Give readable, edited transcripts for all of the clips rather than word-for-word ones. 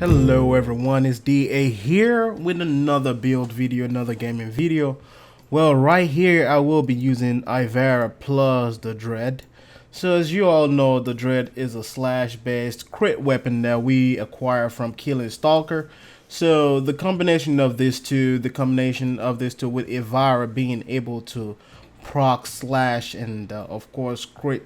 Hello everyone, it's DA here with another build video, another gaming video. Well, right here I will be using Ivara plus the Dread. So as you all know, the Dread is a slash based crit weapon that we acquire from killing Stalker. So the combination of these two, with Ivara being able to proc slash and of course crit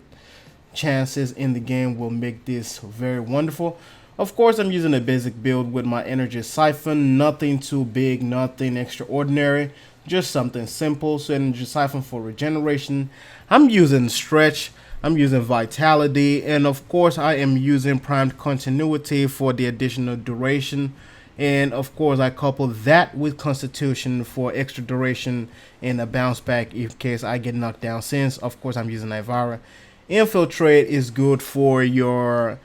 chances in the game will make this very wonderful. Of course, I'm using a basic build with my energy siphon, nothing too big, nothing extraordinary, just something simple. So energy siphon for regeneration. I'm using stretch, I'm using vitality, and of course I am using primed continuity for the additional duration. And of course I couple that with constitution for extra duration and a bounce back in case I get knocked down, since of course I'm using Ivara. Infiltrate is good for your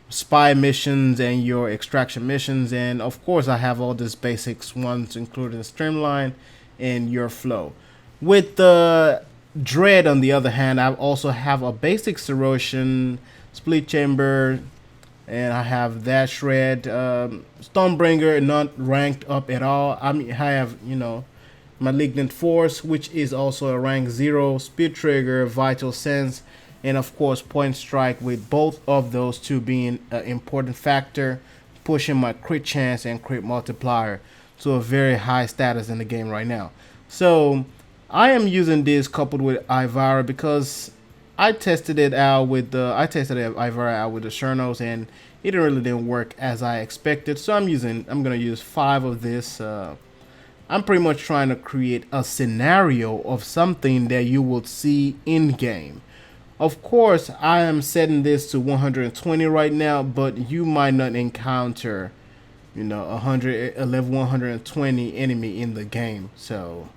spy missions and your extraction missions, and of course I have all these basics ones including streamline and your flow. With the Dread on the other hand, I also have a basic Corrosion, split chamber, and I have that shred. Stonebringer not ranked up at all. I have Malignant Force, which is also a rank 0, Speed Trigger, Vital Sense, and of course Point Strike, with both of those two being an important factor, pushing my crit chance and crit multiplier to a very high status in the game right now. So I am using this coupled with Ivara because I tested Ivara out with the Chernos, and it really didn't work as I expected. So I'm gonna use 5 of this. I'm pretty much trying to create a scenario of something that you will see in game. Of course, I am setting this to 120 right now, but you might not encounter, a level 120 enemy in the game. So,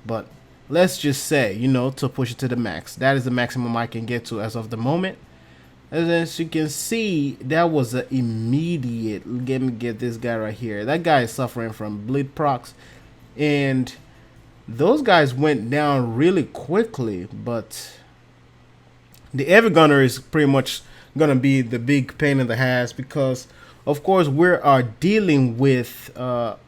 but let's just say, to push it to the max. That is the maximum I can get to as of the moment. As you can see, that was an immediate. Let me get this guy right here. That guy is suffering from bleed procs, and those guys went down really quickly, but the Heavy Gunner is pretty much gonna be the big pain in the ass because, of course, we are dealing with a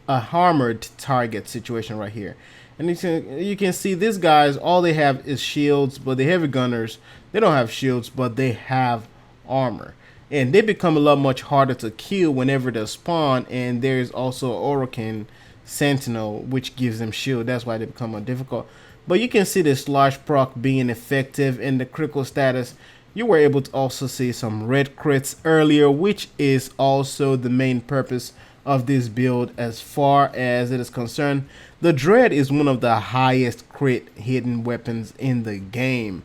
armored target situation right here. And you can see these guys, all they have is shields, but the Heavy Gunners, they don't have shields, but they have armor. And they become a lot much harder to kill whenever they spawn, and there's also Orokin Sentinel, which gives them shield. That's why they become more difficult. But you can see the slosh proc being effective in the critical status. You were able to also see some red crits earlier, which is also the main purpose of this build as far as it is concerned. The Dread is one of the highest crit hidden weapons in the game.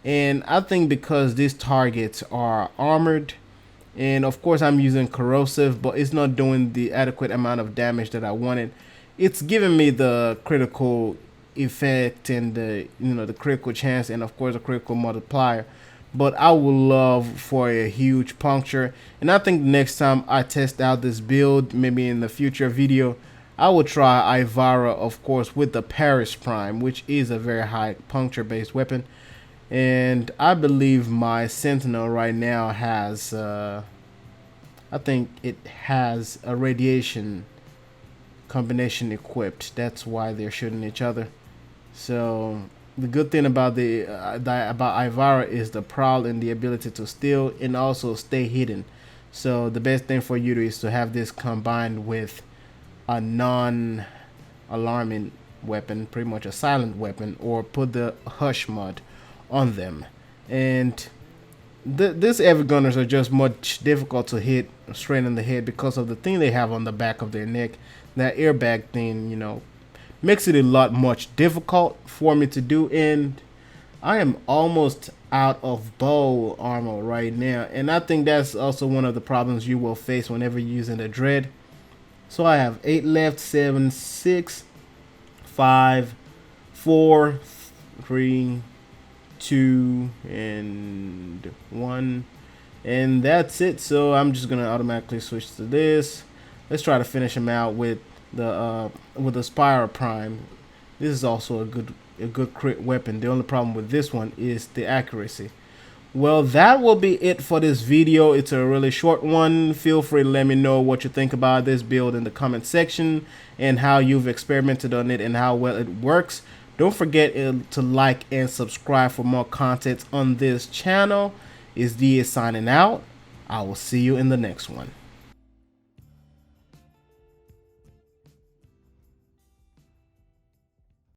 And I think because these targets are armored, and of course I'm using corrosive, but it's not doing the adequate amount of damage that I wanted. It's giving me the critical effect and the critical chance, and of course a critical multiplier, but I would love for a huge puncture. And I think next time I test out this build, maybe in the future video, I will try Ivara, of course, with the Paris Prime, which is a very high puncture based weapon. And I believe my Sentinel right now has I think it has a radiation combination equipped. That's why they're shooting each other. So the good thing about about Ivara is the prowl and the ability to steal and also stay hidden. So the best thing for you is to have this combined with a non-alarming weapon, pretty much a silent weapon, or put the hush mod on them. And these Heavy Gunners are just much difficult to hit straight in the head because of the thing they have on the back of their neck. That airbag thing, makes it a lot much difficult for me to do. And I am almost out of bow armor right now, and I think that's also one of the problems you will face whenever you're using the Dread. So I have 8 left, 7, 6, 5, 4, 3, 2, and 1, and that's it. So I'm just gonna automatically switch to this. Let's try to finish him out with the Spire Prime. This is also a good crit weapon. The only problem with this one is the accuracy. Well, that will be it for this video. It's a really short one. Feel free to let me know what you think about this build in the comment section and how you've experimented on it and how well it works. Don't forget to like and subscribe for more content on this channel. Is D signing out. I will see you in the next one.